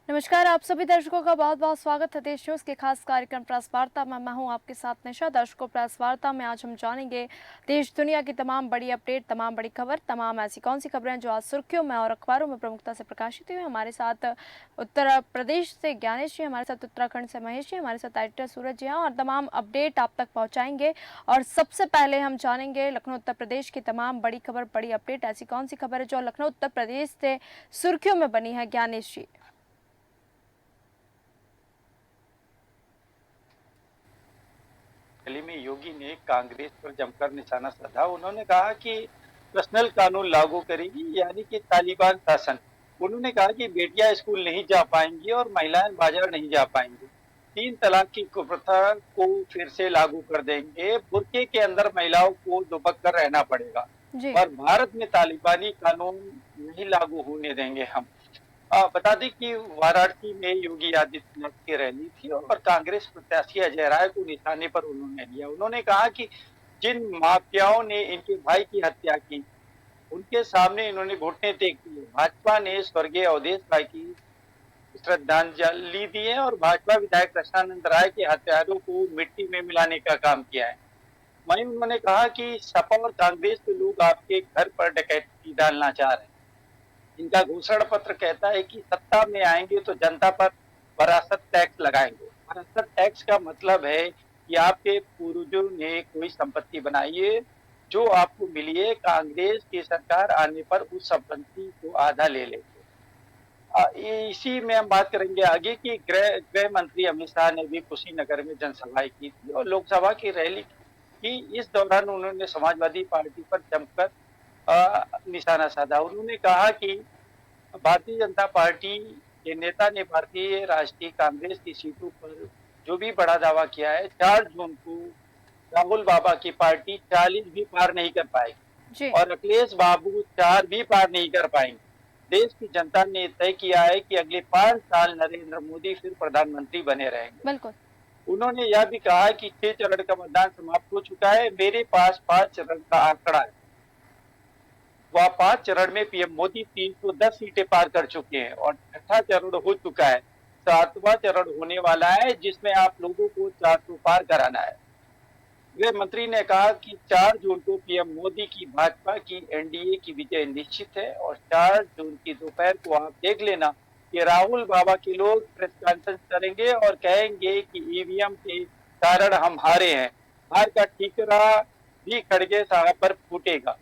नमस्कार, आप सभी दर्शकों का बहुत बहुत स्वागत है देश न्यूज के खास कार्यक्रम प्रेस वार्ता में। मैं हूं आपके साथ निशा। दर्शकों, प्रेस वार्ता में आज हम जानेंगे देश दुनिया की तमाम बड़ी अपडेट, तमाम बड़ी खबर, तमाम ऐसी कौन सी खबरें जो आज सुर्खियों में और अखबारों में प्रमुखता से प्रकाशित हुई। हमारे साथ उत्तर प्रदेश से ज्ञानेश जी, हमारे साथ उत्तराखंड से महेश जी, हमारे साथ एडिटर सूरज जी हैं और तमाम अपडेट आप तक पहुँचाएंगे। और सबसे पहले हम जानेंगे लखनऊ उत्तर प्रदेश की तमाम बड़ी खबर, बड़ी अपडेट, ऐसी कौन सी खबर है जो लखनऊ उत्तर प्रदेश से सुर्खियों में बनी है। ज्ञानेश जी। दिल्ली में योगी ने कांग्रेस पर जमकर निशाना साधा। उन्होंने कहा कि पर्सनल कानून लागू करेगी, यानी कि तालिबान शासन। उन्होंने कहा कि बेटियां स्कूल नहीं जा पाएंगी और महिलाएं बाजार नहीं जा पाएंगी। 3 तलाक की कुप्रथा को फिर से लागू कर देंगे। बुर्के के अंदर महिलाओं को दुबक कर रहना पड़ेगा जी। और भारत में तालिबानी कानून नहीं लागू होने देंगे हम। बता दें कि वाराणसी में योगी आदित्यनाथ की रैली थी और कांग्रेस प्रत्याशी अजय राय को निशाने पर उन्होंने लिया। उन्होंने कहा कि जिन माफियाओं ने इनके भाई की हत्या की, उनके सामने इन्होंने घुटने टेक दिए। भाजपा ने स्वर्गीय अवधेश राय की श्रद्धांजलि दी है और भाजपा विधायक कृष्णानंद राय के हत्यारों को मिट्टी में मिलाने का काम किया है। वहीं उन्होंने कहा कि सपा और कांग्रेस के लोग आपके घर पर डकैती डालना चाह रहे हैं। इनका घोषणा पत्र कहता है कि सत्ता में आएंगे तो जनता पर वरासत टैक्स लगाएंगे। वरासत टैक्स का मतलब है कि आपके पूर्वजों ने कोई संपत्ति बनाई है जो आपको मिली है, कांग्रेस की सरकार आने पर उस संपत्ति को आधा ले लेंगे। इसी में हम बात करेंगे आगे कि गृह मंत्री अमित शाह ने भी कुशीनगर में जनसभाएं की थी और लोकसभा की रैली की। इस दौरान उन्होंने समाजवादी पार्टी पर जमकर निशाना साधा। उन्होंने कहा कि भारतीय जनता पार्टी के नेता ने भारतीय राष्ट्रीय कांग्रेस की सीटों पर जो भी बड़ा दावा किया है, 4 जून को राहुल बाबा की पार्टी 40 भी पार नहीं कर पाएगी जी। और अखिलेश बाबू 4 भी पार नहीं कर पाएंगे। देश की जनता ने तय किया है कि अगले 5 साल नरेंद्र मोदी फिर प्रधानमंत्री बने रहेंगे। बिल्कुल। उन्होंने यह भी कहा कि 6 चरण का मतदान समाप्त हो चुका है। मेरे पास 5 चरण का आंकड़ा है। वह 5 चरण में पीएम मोदी 310 सीटें पार कर चुके हैं और छठा चरण हो चुका है। 7वां चरण होने वाला है जिसमें आप लोगों को 400 पार कराना है। गृह मंत्री ने कहा कि 4 जून को पीएम मोदी की भाजपा की एनडीए की विजय निश्चित है और 4 जून की दोपहर को आप देख लेना कि राहुल बाबा के लोग प्रेस कॉन्फ्रेंस करेंगे और कहेंगे कि ईवीएम के कारण हम हारे हैं। हार का ठीकरा भी खड़गे साहब पर फूटेगा।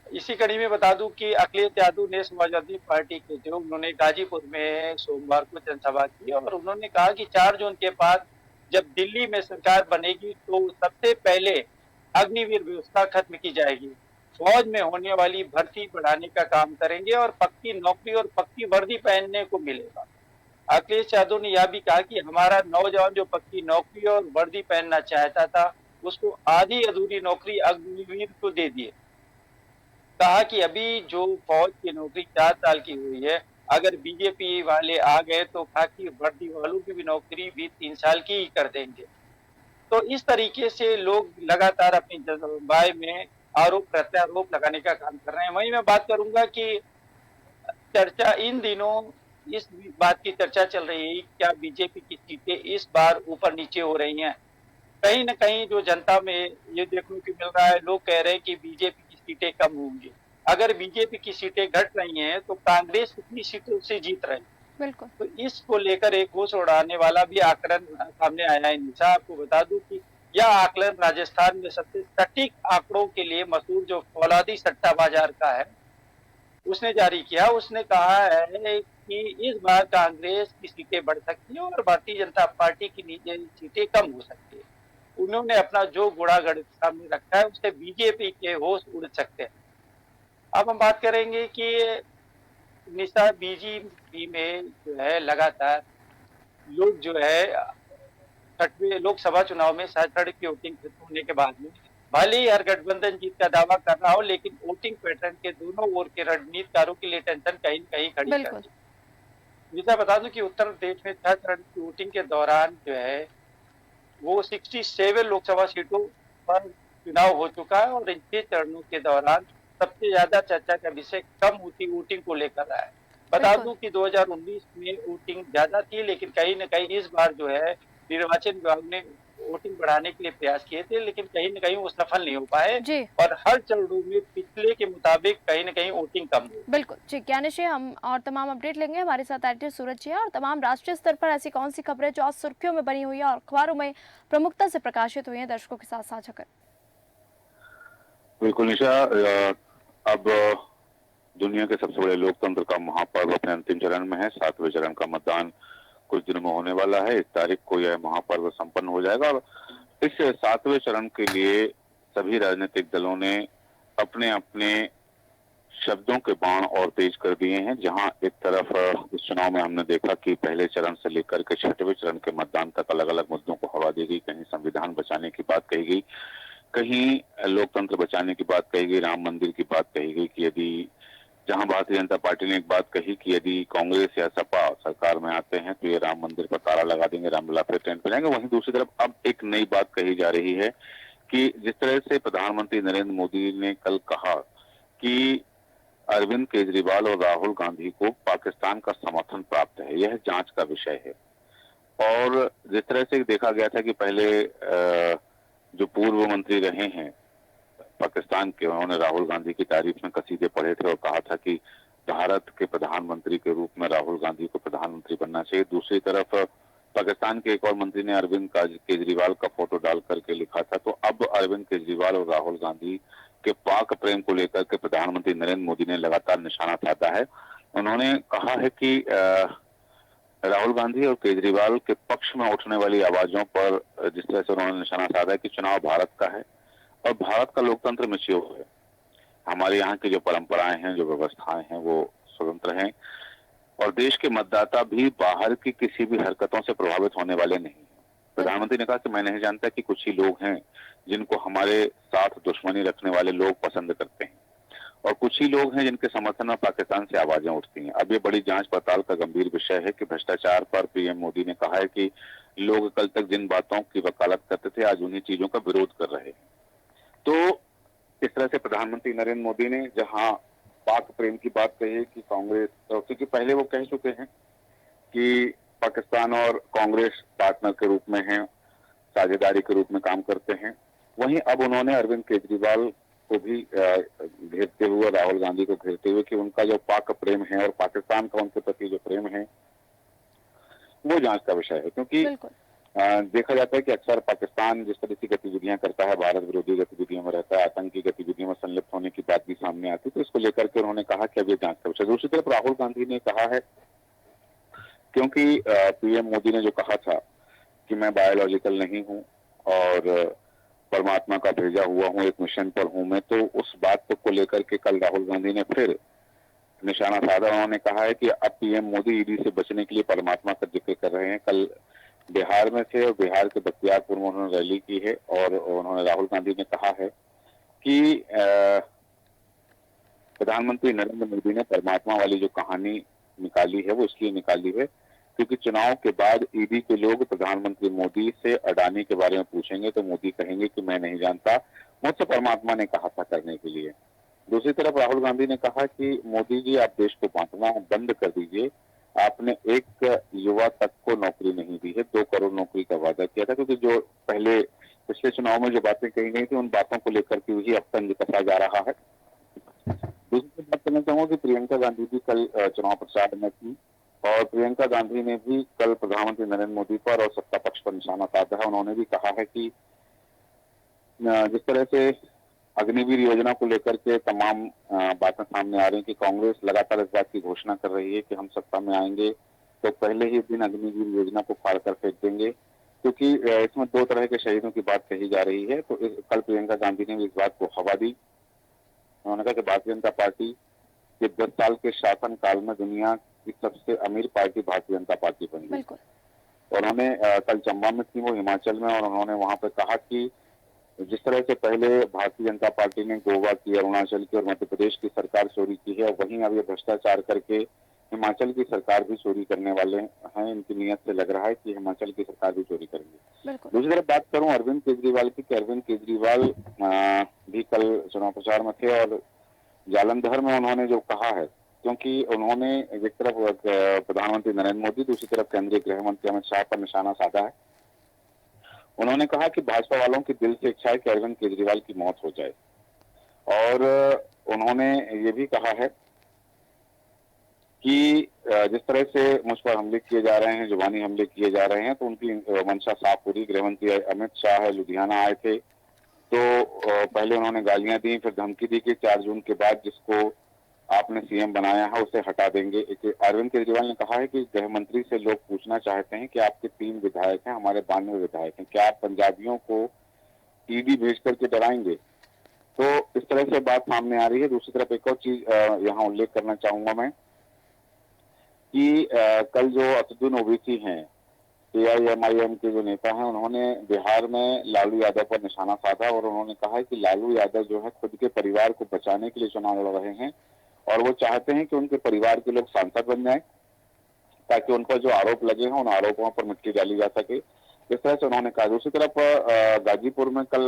इसी कड़ी में बता दूं कि अखिलेश यादव ने समाजवादी पार्टी के जो उन्होंने गाजीपुर में सोमवार को जनसभा की और उन्होंने कहा कि 4 जून के बाद जब दिल्ली में सरकार बनेगी तो सबसे पहले अग्निवीर व्यवस्था खत्म की जाएगी। फौज में होने वाली भर्ती बढ़ाने का काम करेंगे और पक्की नौकरी और पक्की वर्दी पहनने को मिलेगा। अखिलेश यादव ने यह भी कहा कि हमारा नौजवान जो पक्की नौकरी और वर्दी पहनना चाहता था, उसको आधी अधूरी नौकरी अग्निवीर को दे दिए। कहा कि अभी जो फौज की नौकरी 4 साल की हुई है, अगर बीजेपी वाले आ गए तो खाकी वर्दी वालों की भी नौकरी भी 3 साल की ही कर देंगे। तो इस तरीके से लोग लगातार अपनी जनसभाएं में आरोप प्रत्यारोप लगाने का काम कर रहे हैं। वहीं मैं बात करूंगा कि चर्चा इन दिनों इस बात की चर्चा चल रही है क्या बीजेपी की सीटें इस बार ऊपर नीचे हो रही हैं। कहीं न कहीं जो जनता में ये देखने को मिल रहा है, लोग कह रहे हैं कि बीजेपी की सीटें कम होंगी। अगर बीजेपी की सीटें घट रही हैं, तो कांग्रेस कितनी सीटों से जीत रही है। बिल्कुल। तो इसको लेकर एक होश उड़ाने वाला भी आकलन सामने आया है। निशा, आपको बता दूं कि यह आकलन राजस्थान में सबसे सटीक आंकड़ों के लिए मशहूर जो फौलादी सट्टा बाजार का है, उसने जारी किया। उसने कहा है कि इस बार कांग्रेस की सीटें बढ़ सकती है और भारतीय जनता पार्टी की सीटें कम हो सकती है। उन्होंने अपना जो गुणा गणित सामने रखा है उससे बीजेपी के होश उड़ सकते हैं। अब हम बात करेंगे कि निशा बीजेपी में जो है लगातार लोग जो है 6वें लोकसभा चुनाव में थर्ड की वोटिंग खत्म होने के बाद में भले ही हर गठबंधन जीत का दावा कर रहा हो, लेकिन वोटिंग पैटर्न के दोनों ओर के रणनीतिकारों के लिए टेंशन कहीं न कहीं खड़ी कर बिल्कुल। दी। निशा, बता दूं कि उत्तर प्रदेश में 6 चरण की वोटिंग के दौरान जो है वो 67 लोकसभा सीटों पर चुनाव हो चुका है और इन 6 चरणों के दौरान सबसे ज्यादा चर्चा का विषय कम होती वोटिंग को लेकर रहा है। बता बिल्कुल। दूं कि 2019 में वोटिंग ज्यादा थी, लेकिन कहीं न कहीं इस बार जो है निर्वाचन विभाग ने वोटिंग बढ़ाने के लिए प्रयास किए थे, लेकिन कहीं न कहीं वो सफल नहीं हो पाए जी। और हर चरणों में पिछले के मुताबिक कहीं न कहीं वोटिंग कम हुई। बिल्कुल, जी, ज्ञानेश जी, हम और तमाम अपडेट लेंगे। हमारे साथ एडिटर सूरज जी हैं और तमाम राष्ट्रीय स्तर पर ऐसी कौन-सी खबरें जो आज सुर्खियों में बनी हुई हैं और अखबारों में प्रमुखता से प्रकाशित हुई हैं, दर्शकों के साथ साझा करें। बिल्कुल निशा, अब दुनिया के सबसे बड़े लोकतंत्र का महापर्व अपने अंतिम चरण में है। 7वें चरण का मतदान कुछ दिनों में होने वाला है। 1 तारीख को यह महापर्व संपन्न हो जाएगा और इस 7वें चरण के लिए सभी राजनीतिक दलों ने अपने अपने शब्दों के बाण और तेज कर दिए हैं। जहां एक तरफ इस चुनाव में हमने देखा कि पहले चरण से लेकर के 6वें चरण के मतदान तक अलग अलग मुद्दों को हवा दी गई। कहीं संविधान बचाने की बात कही गई, कहीं लोकतंत्र बचाने की बात कही गई, राम मंदिर की बात कही गई कि यदि जहां भारतीय जनता पार्टी ने एक बात कही कि यदि कांग्रेस या सपा सरकार में आते हैं तो ये राम मंदिर पर ताला लगा देंगे, रामलला फिर ट्रेन पर जाएंगे। वहीं दूसरी तरफ अब एक नई बात कही जा रही है कि जिस तरह से प्रधानमंत्री नरेंद्र मोदी ने कल कहा कि अरविंद केजरीवाल और राहुल गांधी को पाकिस्तान का समर्थन प्राप्त है, यह जांच का विषय है। और जिस तरह से देखा गया था कि पहले जो पूर्व मंत्री रहे हैं पाकिस्तान के, उन्होंने राहुल गांधी की तारीफ में कसीदे पढ़े थे और कहा था कि भारत के प्रधानमंत्री के रूप में राहुल गांधी को प्रधानमंत्री बनना चाहिए। दूसरी तरफ पाकिस्तान के एक और मंत्री ने अरविंद केजरीवाल का फोटो डाल करके लिखा था। तो अब अरविंद केजरीवाल और राहुल गांधी के पाक प्रेम को लेकर के प्रधानमंत्री नरेंद्र मोदी ने लगातार निशाना साधा है। उन्होंने कहा है कि राहुल गांधी और केजरीवाल के पक्ष में उठने वाली आवाजों पर जिस तरह से उन्होंने निशाना साधा है कि चुनाव भारत का है और भारत का लोकतंत्र मैच्योर है। हमारे यहाँ की जो परंपराएं हैं, जो व्यवस्थाएं हैं, वो स्वतंत्र हैं और देश के मतदाता भी बाहर की किसी भी हरकतों से प्रभावित होने वाले नहीं हैं। प्रधानमंत्री ने कहा कि मैं नहीं जानता कि कुछ ही लोग हैं जिनको हमारे साथ दुश्मनी रखने वाले लोग पसंद करते हैं और कुछ ही लोग हैं जिनके समर्थन में पाकिस्तान से आवाजें उठती हैं। अब ये बड़ी जांच पड़ताल का गंभीर विषय है कि भ्रष्टाचार पर पीएम मोदी ने कहा है कि लोग कल तक जिन बातों की वकालत करते थे आज उन्हीं चीजों का विरोध कर रहे हैं। तो इस तरह से प्रधानमंत्री नरेंद्र मोदी ने जहां पाक प्रेम की बात कही है कि कांग्रेस, क्योंकि पहले वो कह चुके हैं कि पाकिस्तान और कांग्रेस पार्टनर के रूप में हैं, साझेदारी के रूप में काम करते हैं, वहीं अब उन्होंने अरविंद केजरीवाल को भी घेरते हुए, राहुल गांधी को घेरते हुए कि उनका जो पाक प्रेम है और पाकिस्तान का उनके प्रति जो प्रेम है वो जांच का विषय है। क्योंकि बिल्कुल। देखा जाता है कि अक्सर पाकिस्तान जिस तरह की गतिविधियां करता है, भारत विरोधी गतिविधियों में रहता है, आतंकी गतिविधियों में संलिप्त होने की बात भी सामने आती है। तो इसको लेकर के उन्होंने कहा कि अब ये जांच का विषय। दूसरी तरफ राहुल गांधी ने कहा है, क्योंकि पीएम मोदी ने जो कहा था कि मैं बायोलॉजिकल नहीं हूं और परमात्मा का भेजा हुआ हूं, एक मिशन पर हूं मैं, तो उस बात को लेकर के कल राहुल गांधी ने फिर निशाना साधा। उन्होंने कहा है कि अब पीएम मोदी ईडी से बचने के लिए परमात्मा का जिक्र कर रहे हैं। कल बिहार में थे और बिहार के बख्तियारपुर में उन्होंने रैली की है और उन्होंने, राहुल गांधी ने कहा है कि प्रधानमंत्री नरेंद्र मोदी ने परमात्मा वाली जो कहानी निकाली है वो इसलिए निकाली है क्योंकि चुनाव के बाद ईडी के लोग प्रधानमंत्री मोदी से अडानी के बारे में पूछेंगे तो मोदी कहेंगे कि मैं नहीं जानता, मुझसे परमात्मा ने कहा था करने के लिए। दूसरी तरफ राहुल गांधी ने कहा कि मोदी जी आप देश को बांटना बंद कर दीजिए, आपने एक युवा तक को नौकरी नहीं दी है, 2 करोड़ नौकरी का वादा किया था। क्योंकि जो पहले पिछले चुनाव में जो बातें कही गई थी उन बातों को लेकर के ही अब तंज कसा जा रहा है। दूसरी बात करना चाहूंगा कि प्रियंका गांधी भी कल चुनाव प्रचार में थी और प्रियंका गांधी ने भी कल प्रधानमंत्री नरेंद्र मोदी पर और सत्ता पक्ष पर निशाना साधा है। उन्होंने भी कहा है कि जिस तरह से अग्निवीर योजना को लेकर के तमाम बातें सामने आ रही हैं कि कांग्रेस लगातार इस बात की घोषणा कर रही है कि हम सत्ता में आएंगे तो पहले ही दिन अग्निवीर योजना को फाड़ कर फेंक देंगे, क्योंकि इसमें 2 तरह के शहीदों की बात कही जा रही है। तो कल प्रियंका गांधी ने भी इस बात को हवा दी। उन्होंने कहा कि भारतीय जनता पार्टी के 10 साल के शासन काल में दुनिया की सबसे अमीर पार्टी भारतीय जनता पार्टी बनी। बिल्कुल। उन्होंने कल चंबा में थी वो हिमाचल में, और उन्होंने वहां पर कहा कि जिस तरह से पहले भारतीय जनता पार्टी ने गोवा की, अरुणाचल की और मध्य प्रदेश की सरकार चोरी की है, वहीं अब ये भ्रष्टाचार करके हिमाचल की सरकार भी चोरी करने वाले हैं। इनकी नीयत से लग रहा है कि हिमाचल की सरकार भी चोरी करेंगे। दूसरी तरफ बात करूं अरविंद केजरीवाल की, अरविंद केजरीवाल भी कल चुनाव प्रचार में थे और जालंधर में उन्होंने जो कहा है क्योंकि उन्होंने एक तरफ प्रधानमंत्री नरेंद्र मोदी, दूसरी तरफ केंद्रीय गृह मंत्री अमित शाह पर निशाना साधा है। उन्होंने कहा कि भाजपा वालों की दिल से इच्छा है कि अरविंद केजरीवाल की मौत हो जाए, और उन्होंने ये भी कहा है कि जिस तरह से मुझ पर हमले किए जा रहे हैं, जुबानी हमले किए जा रहे हैं, तो उनकी मंशा साफ पूरी। गृह मंत्री अमित शाह लुधियाना आए थे, तो पहले उन्होंने गालियां दी, फिर धमकी दी कि 4 जून के बाद जिसको आपने सीएम बनाया है उसे हटा देंगे। अरविंद केजरीवाल ने कहा है कि गृह मंत्री से लोग पूछना चाहते हैं कि आपके 3 विधायक हैं, हमारे 92 विधायक हैं, क्या आप पंजाबियों को ईडी भेज करके डराएंगे? तो इस तरह से बात सामने आ रही है। दूसरी तरफ एक और चीज यहाँ उल्लेख करना चाहूंगा मैं कि कल जो असदुद्दीन ओवैसी हैं, एआईएमआईएम के जो नेता हैं, उन्होंने बिहार में लालू यादव पर निशाना साधा और उन्होंने कहा है कि लालू यादव जो है खुद के परिवार को बचाने के लिए चुनाव लड़ रहे हैं और वो चाहते हैं कि उनके परिवार के लोग सांसद बन जाएं ताकि उन पर जो आरोप लगे हैं उन आरोपों पर मिट्टी डाली जा सके। इस तरह से उन्होंने कहा। दूसरी तरफ गाजीपुर में कल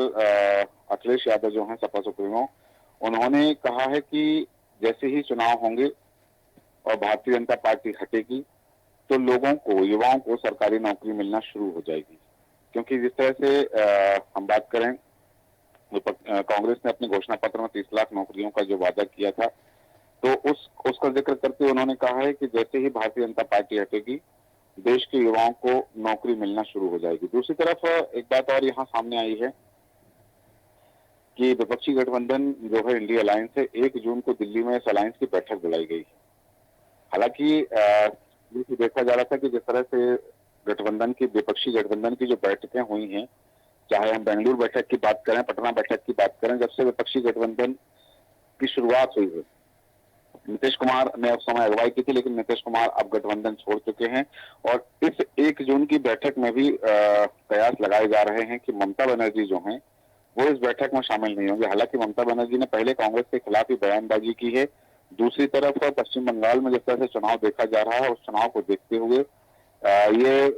अखिलेश यादव जो है सपा सुप्रीमो, उन्होंने कहा है कि जैसे ही चुनाव होंगे और भारतीय जनता पार्टी हटेगी तो लोगों को, युवाओं को सरकारी नौकरी मिलना शुरू हो जाएगी। क्योंकि जिस तरह से हम बात करें, कांग्रेस ने अपने घोषणा पत्र में 30 लाख नौकरियों का जो वादा किया था, तो उसका जिक्र करते हुए उन्होंने कहा है कि जैसे ही भारतीय जनता पार्टी हटेगी देश के युवाओं को नौकरी मिलना शुरू हो जाएगी। दूसरी तरफ एक बात और यहाँ सामने आई है कि विपक्षी गठबंधन जो है इंडिया अलायंस है, 1 जून को दिल्ली में इस अलायंस की बैठक बुलाई गई है। हालांकि देखा जा रहा था कि जिस तरह से गठबंधन की, विपक्षी गठबंधन की जो बैठकें हुई हैं, चाहे हम बेंगलुरु बैठक की बात करें, पटना बैठक की बात करें, जब से विपक्षी गठबंधन की शुरुआत हुई है, नीतीश कुमार ने उस समय अगुवाई की थी, लेकिन नीतीश कुमार अब गठबंधन छोड़ चुके हैं और इस 1 जून की बैठक में भी कयास लगाए जा रहे हैं कि ममता बनर्जी जो हैं वो इस बैठक में शामिल नहीं होंगे। हालांकि ममता बनर्जी ने पहले कांग्रेस के खिलाफ ही बयानबाजी की है। दूसरी तरफ पश्चिम बंगाल में जिस तरह से चुनाव देखा जा रहा है, उस चुनाव को देखते हुए ये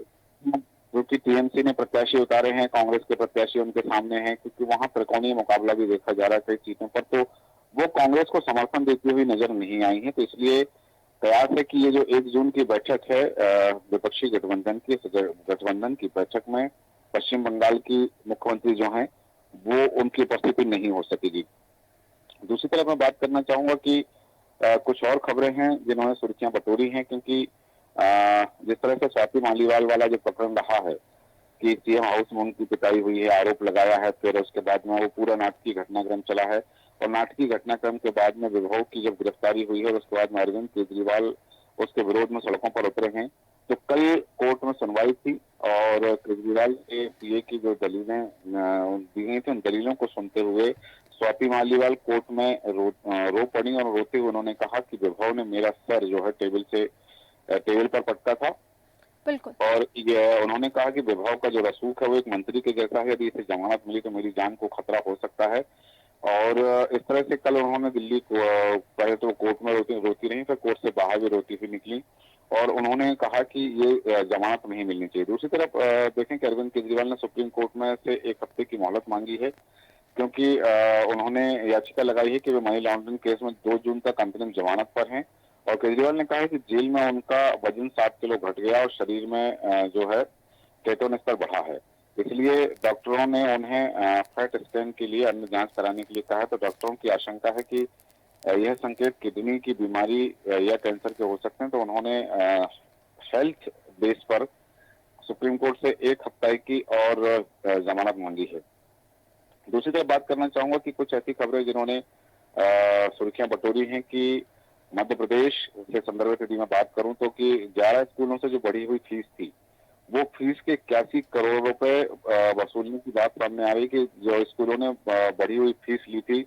जो कि टीएमसी ने प्रत्याशी उतारे हैं, कांग्रेस के प्रत्याशी उनके सामने हैं, क्योंकि वहां त्रिकोणीय मुकाबला भी देखा जा रहा है कई सीटों पर, तो वो कांग्रेस को समर्थन देती हुई नजर नहीं आई है। तो इसलिए कयास है कि ये जो 1 जून की बैठक है विपक्षी गठबंधन की, गठबंधन की बैठक में पश्चिम बंगाल की मुख्यमंत्री जो है वो उनकी उपस्थिति नहीं हो सकेगी। दूसरी तरफ मैं बात करना चाहूंगा कि कुछ और खबरें हैं जिन्होंने सुर्खियां बटोरी हैं, क्योंकि जिस तरह से स्वाति मालीवाल वाला जो प्रकरण रहा है कि सीएम हाउस में उनकी पिटाई हुई है, आरोप लगाया है, फिर उसके बाद में वो पूरा नाटकीय घटनाक्रम चला है और नाटकीय घटनाक्रम के बाद में विभव की जब गिरफ्तारी हुई है और उसके बाद में अरविंद केजरीवाल उसके विरोध में सड़कों पर उतरे हैं, तो कल कोर्ट में सुनवाई थी और केजरीवाल के पीए की जो दलीलें दी गई थी, उन दलीलों को सुनते हुए स्वाति मालीवाल कोर्ट में रो पड़ी और रोते हुए उन्होंने कहा कि विभव ने मेरा सर जो है टेबल पर पटका था। बिल्कुल। और ये उन्होंने कहा कि विभव का जो रसूख है वो एक मंत्री के जैसा है, यदि इसे जमानत मिली तो मेरी जान को खतरा हो सकता है। और इस तरह से कल उन्होंने दिल्ली को पहले तो कोर्ट में रोती रही, फिर कोर्ट से बाहर भी रोती हुई निकली और उन्होंने कहा कि ये जमानत नहीं मिलनी चाहिए। दूसरी तरफ देखें कि अरविंद केजरीवाल ने सुप्रीम कोर्ट में से 1 हफ्ते की मोहलत मांगी है, क्योंकि उन्होंने याचिका लगाई है कि वे मनी लॉन्ड्रिंग केस में 2 जून तक अंतरिम जमानत पर हैं और केजरीवाल ने कहा है कि जेल में उनका वजन 7 किलो घट गया और शरीर में जो है केटोन स्तर बढ़ा है, इसलिए डॉक्टरों ने उन्हें फैट स्कैन के लिए अन्य जांच कराने के लिए कहा। तो डॉक्टरों की आशंका है कि यह संकेत किडनी की बीमारी या कैंसर के हो सकते हैं, तो उन्होंने हेल्थ बेस पर सुप्रीम कोर्ट से 1 हफ्ते की और जमानत मांगी है। दूसरी तरफ बात करना चाहूंगा कि कुछ ऐसी खबरें जिन्होंने सुर्खियां बटोरी हैं कि मध्य प्रदेश से संदर्भ से मैं बात करूं तो कि 11 स्कूलों से जो बढ़ी हुई फीस थी, वो फीस के 81 करोड़ रुपए वसूलने की बात सामने आ रही कि जो स्कूलों ने बढ़ी हुई फीस ली थी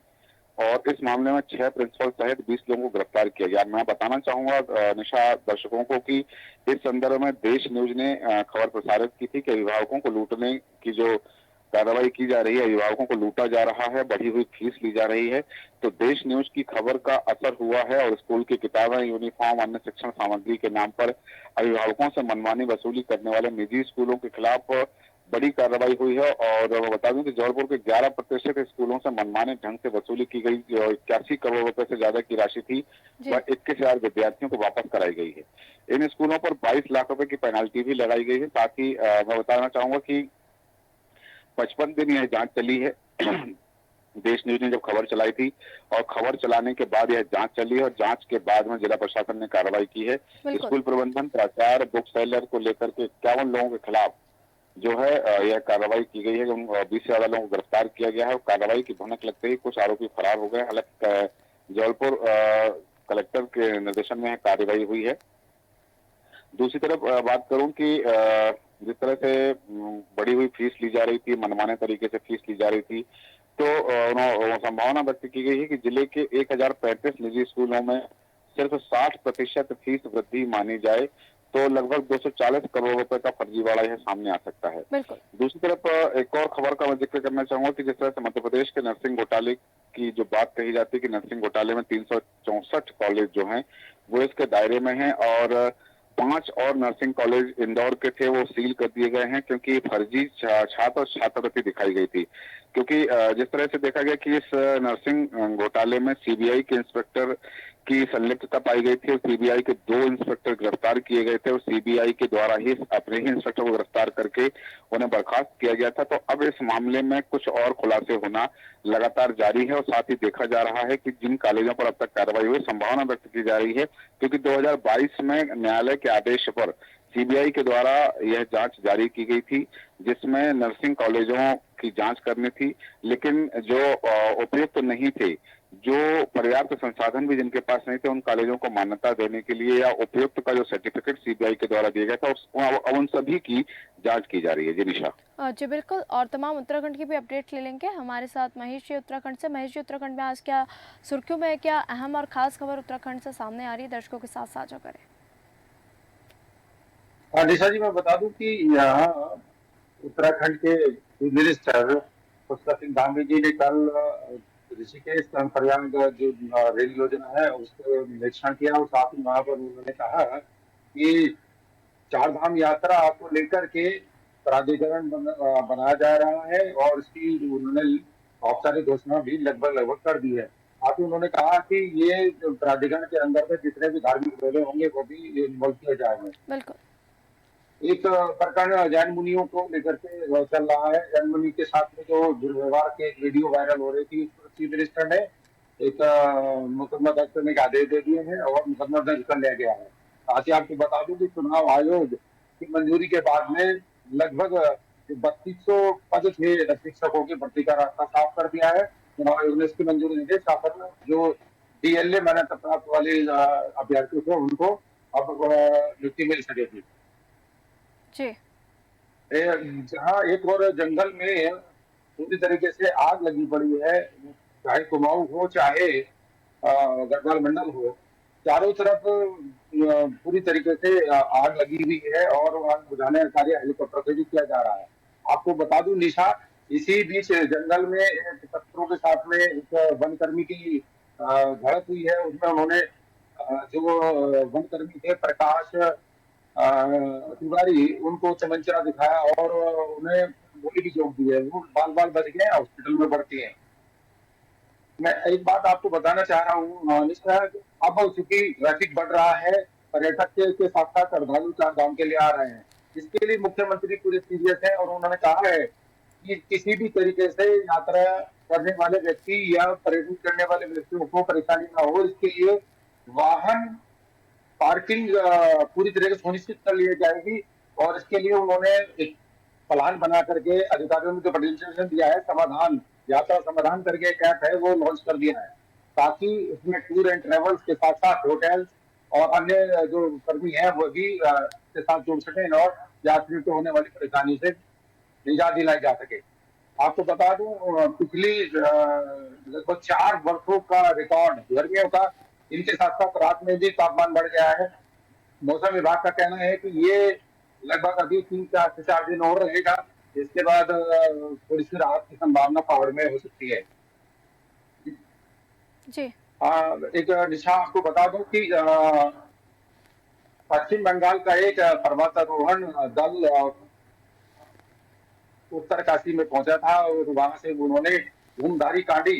और इस मामले में 6 प्रिंसिपल सहित 20 लोगों को गिरफ्तार किया गया। मैं बताना चाहूंगा निशा दर्शकों को कि इस संदर्भ में देश न्यूज ने खबर प्रसारित की थी कि अभिभावकों को लूटने की जो कार्रवाई की जा रही है, अभिभावकों को लूटा जा रहा है, बढ़ी हुई फीस ली जा रही है, तो देश न्यूज की खबर का असर हुआ है और स्कूल की किताबें, यूनिफॉर्म, अन्य शिक्षण सामग्री के नाम पर अभिभावकों से मनमानी वसूली करने वाले निजी स्कूलों के खिलाफ बड़ी कार्रवाई हुई है। और मैं बता दूं कि जबलपुर के 11% स्कूलों से मनमाने ढंग से वसूली की गई, जो 81 करोड़ रुपए से ज्यादा की राशि थी, जी वह 21,000 विद्यार्थियों को वापस कराई गई है। इन स्कूलों पर 22 लाख रुपए की पेनाल्टी भी लगाई गई है। साथ ही मैं बताना चाहूंगा कि 55 दिन यह जांच चली है। देश न्यूज ने जब खबर चलाई थी, और खबर चलाने के बाद यह जांच चली है, और जांच के बाद में जिला प्रशासन ने कार्रवाई की है। बिल्कुल। स्कूल प्रबंधन, प्राचार्य, बुक सेलर को लेकर के 51 लोगों के खिलाफ जो है यह कार्रवाई की गई है। 20 से ज्यादा लोगों को गिरफ्तार किया गया है, और कार्रवाई की भनक लगते ही कुछ आरोपी फरार हो गए। हालांकि जबलपुर कलेक्टर के निर्देशन में कार्रवाई हुई है। दूसरी तरफ बात करूं कि जिस तरह से बढ़ी हुई फीस ली जा रही थी, मनमाने तरीके से फीस ली जा रही थी, तो संभावना व्यक्त की गई है कि जिले के 1035 निजी स्कूलों में सिर्फ 60% फीस वृद्धि मानी जाए तो लगभग 240 करोड़ रुपए का फर्जीवाड़ा यह सामने आ सकता है। बिल्कुल। दूसरी तरफ एक और खबर का मैं जिक्र करना चाहूंगा कि जिस तरह से मध्य प्रदेश के नर्सिंग घोटाले की जो बात कही जाती है कि नर्सिंग घोटाले में 364 कॉलेज जो हैं वो इसके दायरे में हैं, और 5 और नर्सिंग कॉलेज इंदौर के थे वो सील कर दिए गए हैं, क्योंकि फर्जी छात्र और छात्रवृत्ति दिखाई गई थी। क्योंकि जिस तरह से देखा गया कि इस नर्सिंग घोटाले में सीबीआई के इंस्पेक्टर की संलिप्तता पाई गई थी, और सीबीआई के 2 इंस्पेक्टर गिरफ्तार किए गए थे, और सीबीआई के द्वारा ही अपने ही इंस्पेक्टर को गिरफ्तार करके उन्हें बर्खास्त किया गया था। तो अब इस मामले में कुछ और खुलासे होना लगातार जारी है, और साथ ही देखा जा रहा है कि जिन कॉलेजों पर अब तक कार्रवाई हुई, संभावना व्यक्त की जा रही है, क्योंकि 2022 में न्यायालय के आदेश पर सीबीआई के द्वारा यह जांच जारी की गई थी, जिसमें नर्सिंग कॉलेजों की जांच करनी थी, लेकिन जो उपयुक्त नहीं थे, जो पर्याप्त संसाधन भी जिनके पास नहीं थे, उन कॉलेजों को मान्यता देने के लिए या उपयुक्त का जो सर्टिफिकेट सीबीआई के द्वारा दिया गया था, अब उन सभी की जांच की जा रही है। जी निशा। जी बिल्कुल, और तमाम उत्तराखंड की भी अपडेट ले लेंगे। हमारे साथ महेश जी उत्तराखंड से। महेश जी, उत्तराखंड में आज क्या सुर्खियों में क्या अहम और खास खबर उत्तराखंड से सामने आ रही है, दर्शकों के साथ साझा करें। निशा जी, मैं बता दूं कि यहाँ उत्तराखंड के चीफ मिनिस्टर पुष्कर सिंह धामी जी ने कल ऋषिकेश प्रयाग जो रेल योजना है उसको निरीक्षण किया, और साथ ही वहां पर उन्होंने कहा कि चार धाम यात्रा को लेकर के प्राधिकरण बनाया जा रहा है, और इसकी उन्होंने औपचारिक घोषणा भी लगभग कर दी है। साथ ही उन्होंने कहा कि ये प्राधिकरण के अंदर में जितने भी धार्मिक मेले होंगे वो भी इन्वॉल्व किए जाएंगे। बिल्कुल। एक प्रकरण जैन मुनियों को लेकर के चल रहा है। जैन मुनि के साथ में जो दुर्व्यवहार के एक वीडियो वायरल हो रही थी, उस पर चीफ मिनिस्टर ने एक मुकदमा दर्ज करने के आदेश दे दिए हैं, और मुकदमा दर्ज कर लिया गया है। साथ ही आपको बता दूं कि चुनाव आयोग की मंजूरी के बाद में लगभग 3200 पद थे शिक्षकों की भर्ती का रास्ता साफ कर दिया है। चुनाव आयोग ने इसकी मंजूरी दी है। शासन जो डीएलए मान्यता प्राप्त वाले अभ्यर्थियों थे उनको अब नियुक्ति मिल सकेगी। जी। जहाँ एक और जंगल में पूरी तरीके से आग लगी पड़ी है, चाहे कुमाऊं हो चाहे गढ़वाल मंडल हो, चारों तरफ पूरी तरीके से आग लगी हुई है, और आग बुझाने का कार्य हेलीकॉप्टर से भी किया जा रहा है। आपको बता दूं निशा, इसी बीच जंगल में पत्थरों के साथ में एक वनकर्मी की झड़प हुई है। उसमें उन्होंने जो वनकर्मी थे प्रकाश तिवारी, उनको चमनचरा दिखाया और उन्हें गोली भी जोक दी है। वो बाल बाल बच गए, हॉस्पिटल में भर्ती है। मैं एक बात आपको बताना चाह रहा हूँ निशा, अब चूंकि ट्रैफिक बढ़ रहा है, पर्यटक के साथ साथ श्रद्धालु चार धाम के लिए आ रहे हैं, इसके लिए मुख्यमंत्री पूरे सीरियस है, और उन्होंने कहा है कि किसी भी तरीके से यात्रा करने वाले व्यक्ति या पर्यटन करने वाले व्यक्तियों को परेशानी ना हो, इसके लिए वाहन पार्किंग पूरी तरह से सुनिश्चित कर ली जाएगी। और इसके लिए उन्होंने एक प्लान बना करके अधिकारियों को जो प्रेजेंटेशन दिया है, समाधान यात्रा समाधान करके एक ऐप है वो लॉन्च कर दिया है, ताकि इसमें टूर एंड ट्रेवल्स के साथ साथ होटल्स और अन्य जो कर्मी है वो भी के साथ जुड़ सके, और यात्रियों को होने वाली परेशानी से निजात दिलाई जा सके। आपको बता दूं पिछली लगभग 4 वर्षों का रिकॉर्ड गर्मियों का, इनके साथ साथ रात में भी तापमान बढ़ गया है। मौसम विभाग का कहना है कि ये लगभग अभी 3 से 4 दिन और रहेगा, इसके बाद थोड़ी सी राहत की संभावना पहाड़ में हो सकती है। जी। एक निशा आपको बता दूं कि पश्चिम बंगाल का एक पर्वतारोहण दल उत्तर काशी में पहुंचा था और वहां से उन्होंने धूमधारी कांडी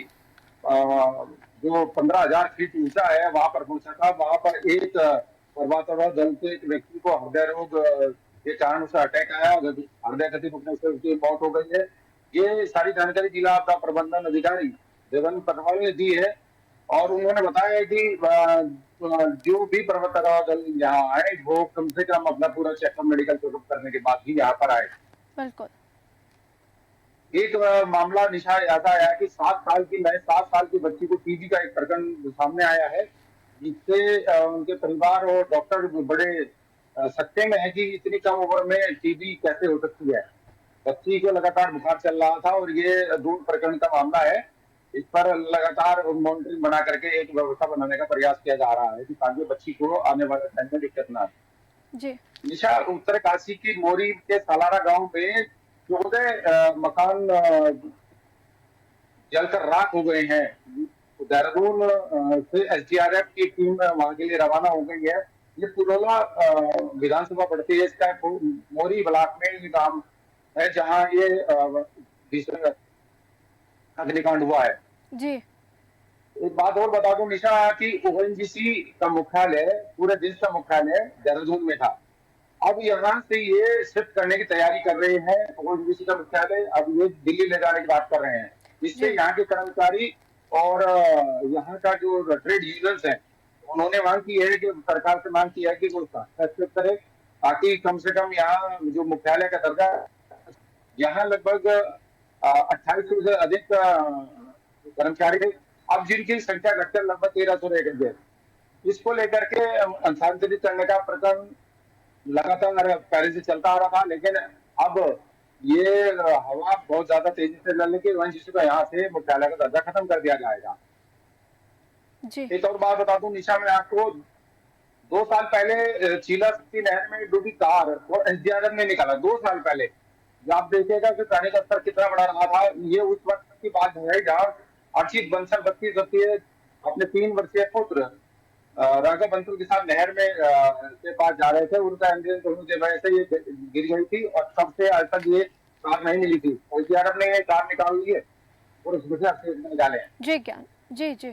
जो 15,000 फीट ऊंचा है वहां पर पहुंचा था। वहां पर एक पर्वतारोहण दल के एक व्यक्ति को हृदय रोग के कारण उसे अटैक आया, हृदय गति रुकने से उसकी मौत हो गई है। ये सारी जानकारी जिला आपदा प्रबंधन अधिकारी देवेंद्र पटवाल ने दी है और उन्होंने बताया है कि जो भी पर्वतारोहण दल यहाँ आए वो कम से कम अपना पूरा चेकअप मेडिकल चेकअप करने के बाद ही यहाँ पर आए। बिल्कुल। एक मामला निशा ऐसा आया कि 7 साल की बच्ची को टीबी का एक प्रकरण सामने आया है, जिससे उनके परिवार और डॉक्टर बड़े सकते में है कि इतनी कम उम्र में टीबी कैसे हो सकती है। बच्ची को लगातार बुखार चल रहा था और ये दूर प्रकरण का मामला है। इस पर लगातार मॉनिटरिंग बना करके एक व्यवस्था बनाने का प्रयास किया जा रहा है कि ताकि बच्ची को आने वाले टाइम में दिक्कत ना आए। जी निशा, उत्तर काशी की मोरी के सालारा गांव में 14 मकान जलकर राख हो गए हैं। देहरादून से एसडीआरएफ की टीम वहां के लिए रवाना हो गई है। ये पुरोला विधानसभा पड़ती है, इसका मोरी ब्लॉक में ये गांव है जहां ये भीषण अग्निकांड हुआ है। जी एक बात और बता दूं निशा कि ओएनजीसी का मुख्यालय, पूरे देश का मुख्यालय देहरादून में था। अब यहाँ से ये शिफ्ट करने की तैयारी कर रहे हैं ओएनजीसी का मुख्यालय। अब ये दिल्ली ले जाने की बात कर रहे हैं। इससे यहाँ के कर्मचारी और यहाँ का जो ट्रेड यूनियंस है उन्होंने मांग की है कि सरकार से मांग की है कि वो शिफ्ट करे ताकि कम से कम यहाँ जो मुख्यालय का दर्जा, यहाँ लगभग 2800 से अधिक कर्मचारी थे। अब जिनकी संख्या घटकर लगभग 1300 रह गई है। इसको लेकर के स्थानांतरित करने का प्रकरण लगातार पहले से चलता आ रहा था, लेकिन अब ये हवा बहुत ज्यादा तेजी से चलने की वजह से यहाँ से मुख्यालय का दर्जा खत्म कर दिया जाएगा। जी एक और बात बता दूं निशा, मैं आपको 2 साल पहले चीला शक्ति नहर में डूबी कार और एसडीआरएफ ने निकाला 2 साल पहले। आप देखिएगा कि पानी का स्तर कितना बड़ा रहा था। ये उस वक्त की बात है जहाँ अर्चित बंसल 32 वर्षीय अपने 3 वर्षीय पुत्र राघव बंसल के साथ नहर में के पास जा रहे थे। उनका एम्बुलेंस होने की वजह से ये गिर गई थी और तब से आज तक ये कार नहीं मिली थी। एसडीआरएफ ने ये कार निकाल ली है और उसमें से निकाले हैं। जी ज्ञान जी जी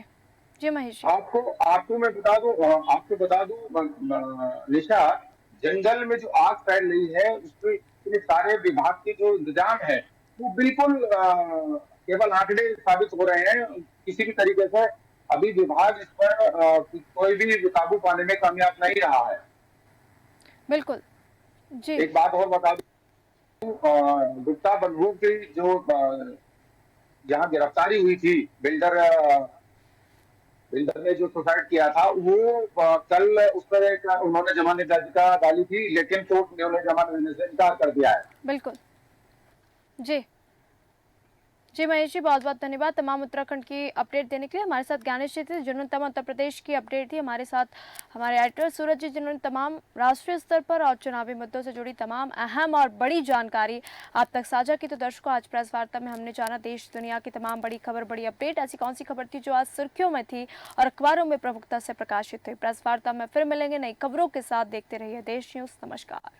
जी महेश जी। आपको मैं बता दूं निशा, जंगल में जो आग फैल रही है उसमें इतने सारे विभाग के जो इंतजाम है वो बिल्कुल केवल आंकड़े साबित हो रहे हैं। किसी भी तरीके से अभी विभाग इस पर कोई भी काबू पाने में कामयाब नहीं रहा है। बिल्कुल जी। एक बात और बता दूं, गुप्ता बंधुओं की जो जहाँ गिरफ्तारी हुई थी, बिल्डर ने जो सुसाइड किया था वो कल उस पर एक उन्होंने जमानत याचिका डाली थी, लेकिन कोर्ट ने उन्हें जमानत देने से इनकार कर दिया है। बिल्कुल जी जी महेश जी, बहुत बहुत धन्यवाद तमाम उत्तराखंड की अपडेट देने के लिए। हमारे साथ ज्ञानेश जी थे जिन्होंने तमाम उत्तर प्रदेश की अपडेट थी। हमारे साथ हमारे एडिटर सूरज जी जिन्होंने तमाम राष्ट्रीय स्तर पर और चुनावी मुद्दों से जुड़ी तमाम अहम और बड़ी जानकारी आप तक साझा की। तो दर्शकों, आज प्रेस वार्ता में हमने जाना देश दुनिया की तमाम बड़ी खबर, बड़ी अपडेट। ऐसी कौन सी खबर थी जो आज सुर्खियों में थी और अखबारों में प्रमुखता से प्रकाशित हुई। प्रेस वार्ता में फिर मिलेंगे नई खबरों के साथ। देखते रहिए देश न्यूज़। नमस्कार।